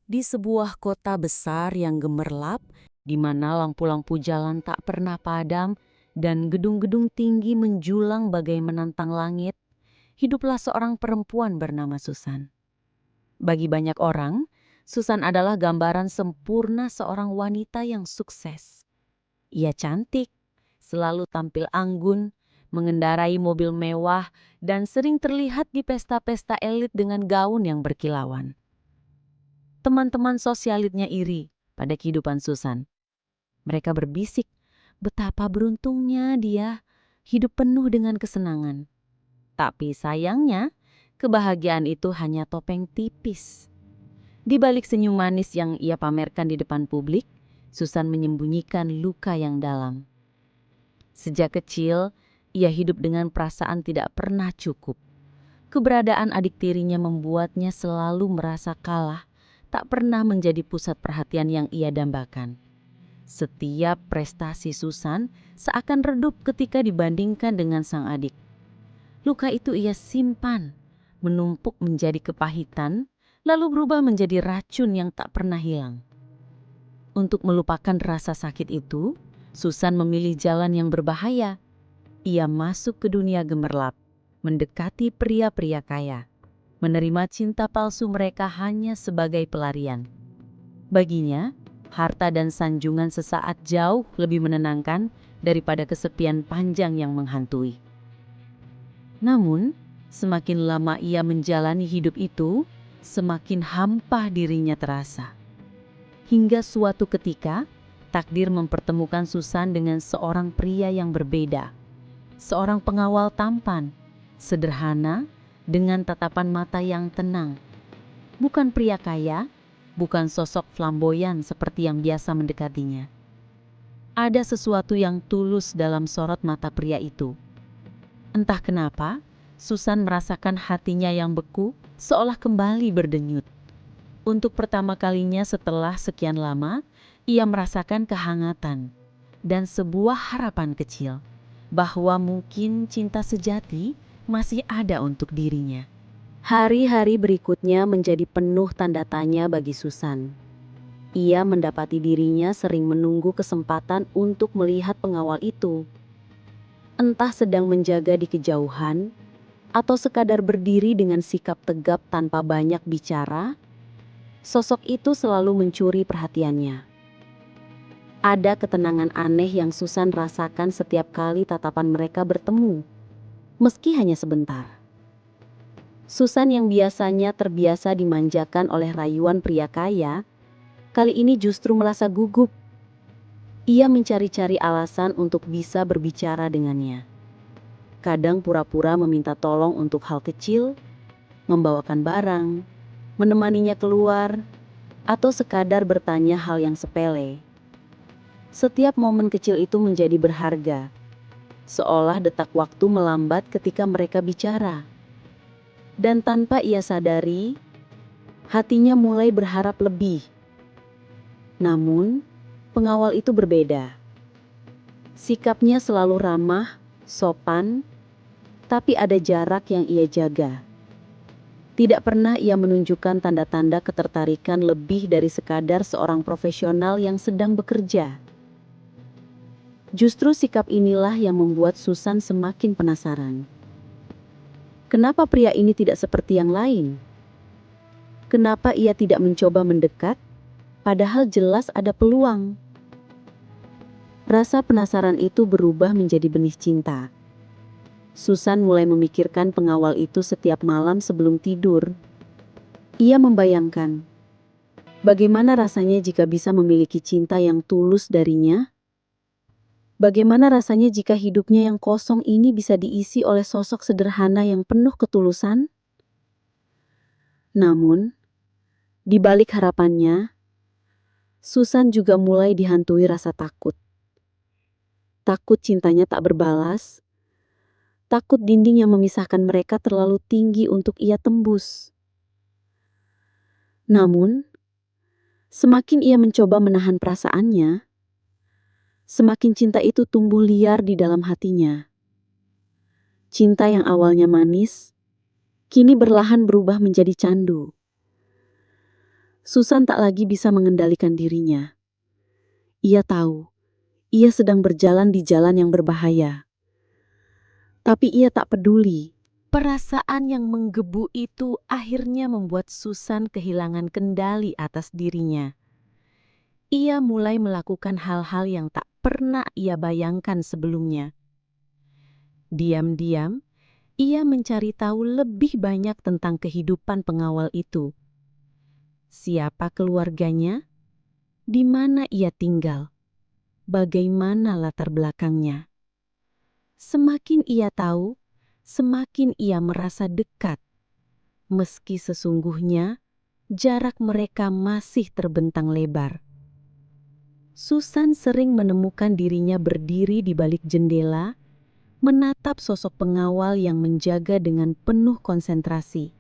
Di sebuah kota besar yang gemerlap, di mana lampu-lampu jalan tak pernah padam dan gedung-gedung tinggi menjulang bagai menantang langit, hiduplah seorang perempuan bernama Susan. Bagi banyak orang, Susan adalah gambaran sempurna seorang wanita yang sukses. Ia cantik, selalu tampil anggun, mengendarai mobil mewah, dan sering terlihat di pesta-pesta elit dengan gaun yang berkilauan. Teman-teman sosialitnya iri pada kehidupan Susan. Mereka berbisik betapa beruntungnya dia hidup penuh dengan kesenangan. Tapi sayangnya, kebahagiaan itu hanya topeng tipis. Di balik senyum manis yang ia pamerkan di depan publik, Susan menyembunyikan luka yang dalam. Sejak kecil, ia hidup dengan perasaan tidak pernah cukup. Keberadaan adik tirinya membuatnya selalu merasa kalah, tak pernah menjadi pusat perhatian yang ia dambakan. Setiap prestasi Susan seakan redup ketika dibandingkan dengan sang adik. Luka itu ia simpan, menumpuk menjadi kepahitan, lalu berubah menjadi racun yang tak pernah hilang. Untuk melupakan rasa sakit itu, Susan memilih jalan yang berbahaya. Ia masuk ke dunia gemerlap, mendekati pria-pria kaya, menerima cinta palsu mereka hanya sebagai pelarian. Baginya, harta dan sanjungan sesaat jauh lebih menenangkan daripada kesepian panjang yang menghantui. Namun, semakin lama ia menjalani hidup itu, semakin hampa dirinya terasa. Hingga suatu ketika, takdir mempertemukan Susan dengan seorang pria yang berbeda. Seorang pengawal tampan, sederhana, dengan tatapan mata yang tenang. Bukan pria kaya, bukan sosok flamboyan seperti yang biasa mendekatinya. Ada sesuatu yang tulus dalam sorot mata pria itu. Entah kenapa, Susan merasakan hatinya yang beku seolah kembali berdenyut. Untuk pertama kalinya setelah sekian lama, ia merasakan kehangatan dan sebuah harapan kecil bahwa mungkin cinta sejati masih ada untuk dirinya. Hari-hari berikutnya menjadi penuh tanda tanya bagi Susan. Ia mendapati dirinya sering menunggu kesempatan untuk melihat pengawal itu. Entah sedang menjaga di kejauhan, atau sekadar berdiri dengan sikap tegap tanpa banyak bicara, sosok itu selalu mencuri perhatiannya. Ada ketenangan aneh yang Susan rasakan setiap kali tatapan mereka bertemu, meski hanya sebentar. Susan yang biasanya terbiasa dimanjakan oleh rayuan pria kaya, kali ini justru merasa gugup. Ia mencari-cari alasan untuk bisa berbicara dengannya. Kadang pura-pura meminta tolong untuk hal kecil, membawakan barang, menemaninya keluar, atau sekadar bertanya hal yang sepele. Setiap momen kecil itu menjadi berharga, seolah detak waktu melambat ketika mereka bicara. Dan tanpa ia sadari, hatinya mulai berharap lebih. Namun, pengawal itu berbeda. Sikapnya selalu ramah, sopan, tapi ada jarak yang ia jaga. Tidak pernah ia menunjukkan tanda-tanda ketertarikan lebih dari sekadar seorang profesional yang sedang bekerja. Justru sikap inilah yang membuat Susan semakin penasaran. Kenapa pria ini tidak seperti yang lain? Kenapa ia tidak mencoba mendekat, padahal jelas ada peluang? Rasa penasaran itu berubah menjadi benih cinta. Susan mulai memikirkan pengawal itu setiap malam sebelum tidur. Ia membayangkan, bagaimana rasanya jika bisa memiliki cinta yang tulus darinya? Bagaimana rasanya jika hidupnya yang kosong ini bisa diisi oleh sosok sederhana yang penuh ketulusan? Namun, di balik harapannya, Susan juga mulai dihantui rasa takut. Takut cintanya tak berbalas, takut dinding yang memisahkan mereka terlalu tinggi untuk ia tembus. Namun, semakin ia mencoba menahan perasaannya, semakin cinta itu tumbuh liar di dalam hatinya. Cinta yang awalnya manis, kini berlahan berubah menjadi candu. Susan tak lagi bisa mengendalikan dirinya. Ia tahu, ia sedang berjalan di jalan yang berbahaya. Tapi ia tak peduli. Perasaan yang menggebu itu akhirnya membuat Susan kehilangan kendali atas dirinya. Ia mulai melakukan hal-hal yang tak pernah ia bayangkan sebelumnya. Diam-diam, ia mencari tahu lebih banyak tentang kehidupan pengawal itu. Siapa keluarganya? Di mana ia tinggal? Bagaimana latar belakangnya? Semakin ia tahu, semakin ia merasa dekat. Meski sesungguhnya jarak mereka masih terbentang lebar. Susan sering menemukan dirinya berdiri di balik jendela, menatap sosok pengawal yang menjaga dengan penuh konsentrasi.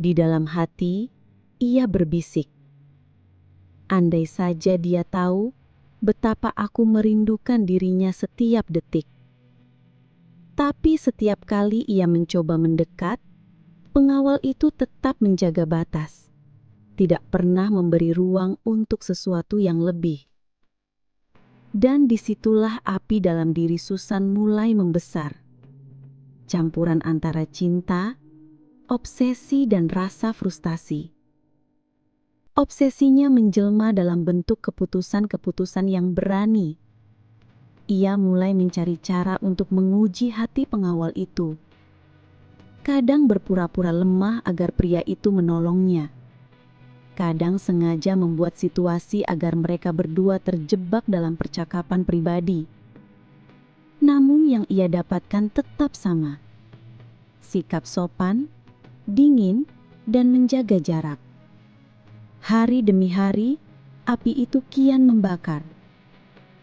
Di dalam hati, ia berbisik, "Andai saja dia tahu betapa aku merindukan dirinya setiap detik." Tapi setiap kali ia mencoba mendekat, pengawal itu tetap menjaga batas, tidak pernah memberi ruang untuk sesuatu yang lebih. Dan disitulah api dalam diri Susan mulai membesar. Campuran antara cinta, obsesi, dan rasa frustasi. Obsesinya menjelma dalam bentuk keputusan-keputusan yang berani. Ia mulai mencari cara untuk menguji hati pengawal itu. Kadang berpura-pura lemah agar pria itu menolongnya. Kadang sengaja membuat situasi agar mereka berdua terjebak dalam percakapan pribadi. Namun yang ia dapatkan tetap sama. Sikap sopan, dingin, dan menjaga jarak. Hari demi hari, api itu kian membakar.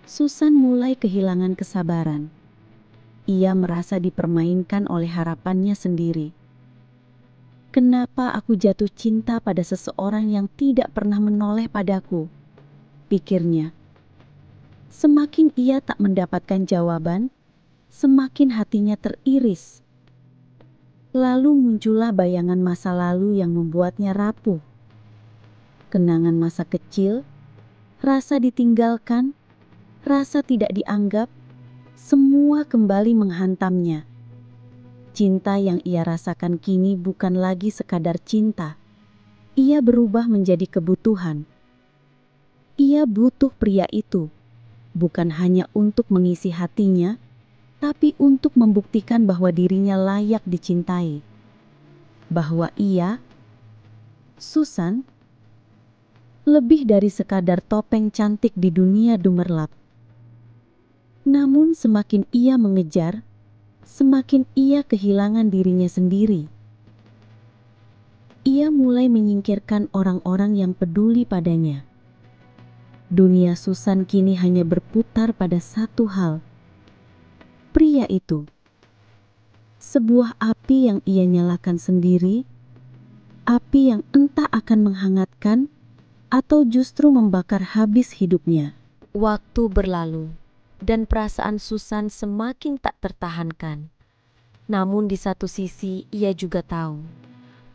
Susan mulai kehilangan kesabaran. Ia merasa dipermainkan oleh harapannya sendiri. Kenapa aku jatuh cinta pada seseorang yang tidak pernah menoleh padaku? Pikirnya. Semakin ia tak mendapatkan jawaban, semakin hatinya teriris. Lalu muncullah bayangan masa lalu yang membuatnya rapuh. Kenangan masa kecil, rasa ditinggalkan, rasa tidak dianggap, semua kembali menghantamnya. Cinta yang ia rasakan kini bukan lagi sekadar cinta. Ia berubah menjadi kebutuhan. Ia butuh pria itu, bukan hanya untuk mengisi hatinya, tapi untuk membuktikan bahwa dirinya layak dicintai. Bahwa ia, Susan, lebih dari sekadar topeng cantik di dunia dumerlap. Namun semakin ia mengejar, semakin ia kehilangan dirinya sendiri. Ia mulai menyingkirkan orang-orang yang peduli padanya. Dunia Susan kini hanya berputar pada satu hal. Pria itu. Sebuah api yang ia nyalakan sendiri, api yang entah akan menghangatkan atau justru membakar habis hidupnya. Waktu berlalu, dan perasaan Susan semakin tak tertahankan. Namun di satu sisi ia juga tahu,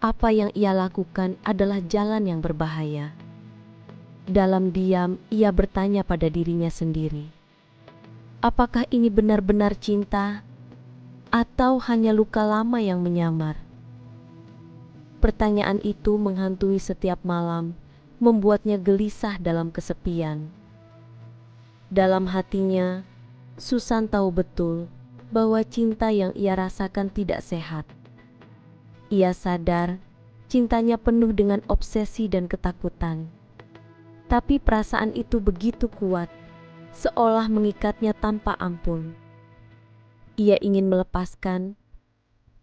apa yang ia lakukan adalah jalan yang berbahaya. Dalam diam ia bertanya pada dirinya sendiri, apakah ini benar-benar cinta atau hanya luka lama yang menyamar? Pertanyaan itu menghantui setiap malam, membuatnya gelisah dalam kesepian. Dalam hatinya, Susan tahu betul bahwa cinta yang ia rasakan tidak sehat. Ia sadar cintanya penuh dengan obsesi dan ketakutan. Tapi perasaan itu begitu kuat, seolah mengikatnya tanpa ampun. Ia ingin melepaskan,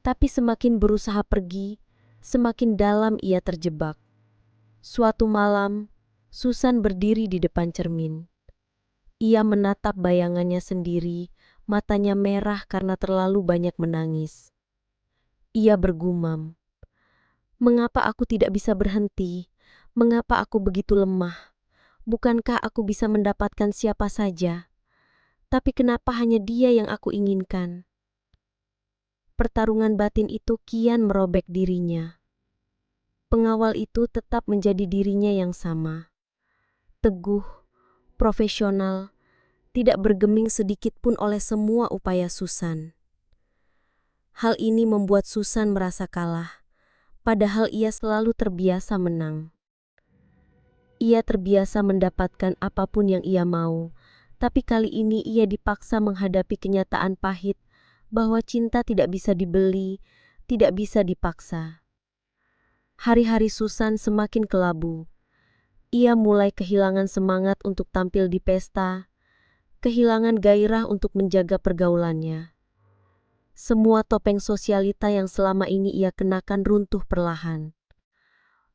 tapi semakin berusaha pergi, semakin dalam ia terjebak. Suatu malam, Susan berdiri di depan cermin. Ia menatap bayangannya sendiri, matanya merah karena terlalu banyak menangis. Ia bergumam, "Mengapa aku tidak bisa berhenti? Mengapa aku begitu lemah? Bukankah aku bisa mendapatkan siapa saja? Tapi kenapa hanya dia yang aku inginkan?" Pertarungan batin itu kian merobek dirinya. Pengawal itu tetap menjadi dirinya yang sama. Teguh, profesional, tidak bergeming sedikit pun oleh semua upaya Susan. Hal ini membuat Susan merasa kalah, padahal ia selalu terbiasa menang. Ia terbiasa mendapatkan apapun yang ia mau, tapi kali ini ia dipaksa menghadapi kenyataan pahit bahwa cinta tidak bisa dibeli, tidak bisa dipaksa. Hari-hari Susan semakin kelabu. Ia mulai kehilangan semangat untuk tampil di pesta, kehilangan gairah untuk menjaga pergaulannya. Semua topeng sosialita yang selama ini ia kenakan runtuh perlahan.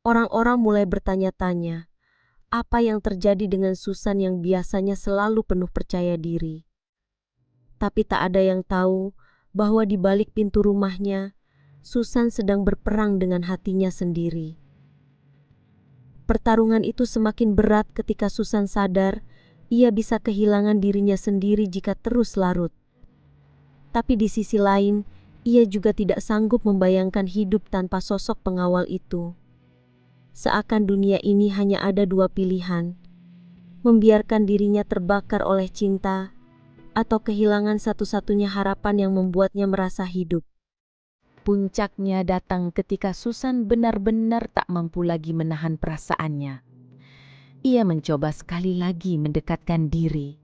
Orang-orang mulai bertanya-tanya, apa yang terjadi dengan Susan yang biasanya selalu penuh percaya diri. Tapi tak ada yang tahu bahwa di balik pintu rumahnya, Susan sedang berperang dengan hatinya sendiri. Pertarungan itu semakin berat ketika Susan sadar ia bisa kehilangan dirinya sendiri jika terus larut. Tapi di sisi lain, ia juga tidak sanggup membayangkan hidup tanpa sosok pengawal itu. Seakan dunia ini hanya ada dua pilihan, membiarkan dirinya terbakar oleh cinta, atau kehilangan satu-satunya harapan yang membuatnya merasa hidup. Puncaknya datang ketika Susan benar-benar tak mampu lagi menahan perasaannya. Ia mencoba sekali lagi mendekatkan diri.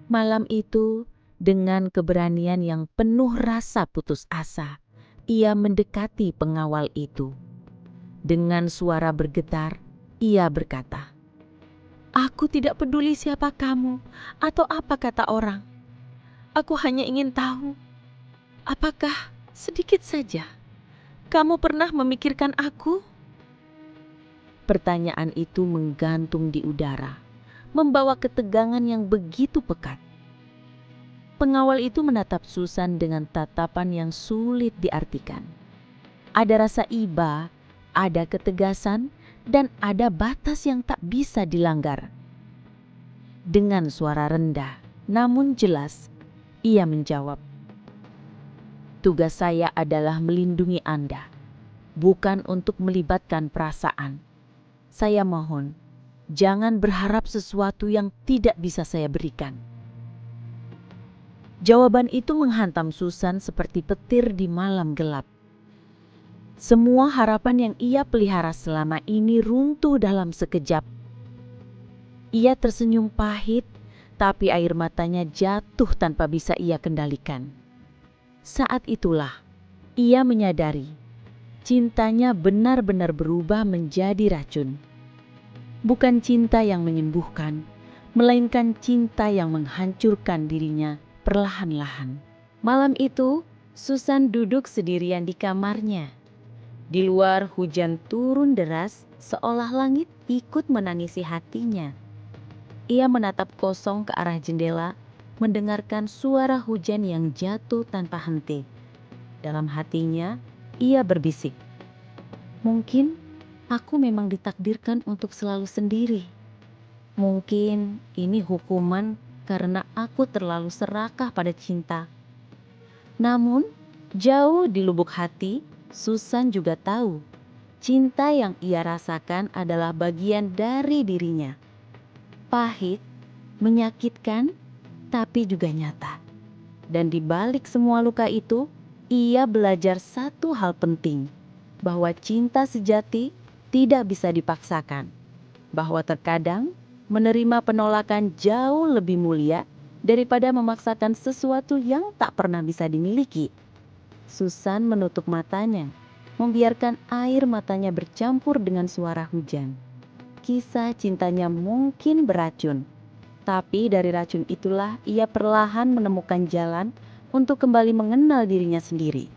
Malam itu, dengan keberanian yang penuh rasa putus asa, ia mendekati pengawal itu. Dengan suara bergetar, ia berkata, "Aku tidak peduli siapa kamu atau apa kata orang. Aku hanya ingin tahu, apakah sedikit saja kamu pernah memikirkan aku?" Pertanyaan itu menggantung di udara, membawa ketegangan yang begitu pekat. Pengawal itu menatap Susan dengan tatapan yang sulit diartikan. Ada rasa iba, ada ketegasan, dan ada batas yang tak bisa dilanggar. Dengan suara rendah, namun jelas, ia menjawab, "Tugas saya adalah melindungi Anda, bukan untuk melibatkan perasaan. Saya mohon, jangan berharap sesuatu yang tidak bisa saya berikan." Jawaban itu menghantam Susan seperti petir di malam gelap. Semua harapan yang ia pelihara selama ini runtuh dalam sekejap. Ia tersenyum pahit, tapi air matanya jatuh tanpa bisa ia kendalikan. Saat itulah ia menyadari cintanya benar-benar berubah menjadi racun. Bukan cinta yang menyembuhkan, melainkan cinta yang menghancurkan dirinya perlahan-lahan. Malam itu, Susan duduk sendirian di kamarnya. Di luar hujan turun deras, seolah langit ikut menangisi hatinya. Ia menatap kosong ke arah jendela, mendengarkan suara hujan yang jatuh tanpa henti. Dalam hatinya, ia berbisik, "Mungkin aku memang ditakdirkan untuk selalu sendiri. Mungkin ini hukuman karena aku terlalu serakah pada cinta." Namun, jauh di lubuk hati, Susan juga tahu cinta yang ia rasakan adalah bagian dari dirinya. Pahit, menyakitkan, tapi juga nyata. Dan di balik semua luka itu, ia belajar satu hal penting, bahwa cinta sejati tidak bisa dipaksakan, bahwa terkadang menerima penolakan jauh lebih mulia daripada memaksakan sesuatu yang tak pernah bisa dimiliki. Susan menutup matanya, membiarkan air matanya bercampur dengan suara hujan. Kisah cintanya mungkin beracun, tapi dari racun itulah ia perlahan menemukan jalan untuk kembali mengenal dirinya sendiri.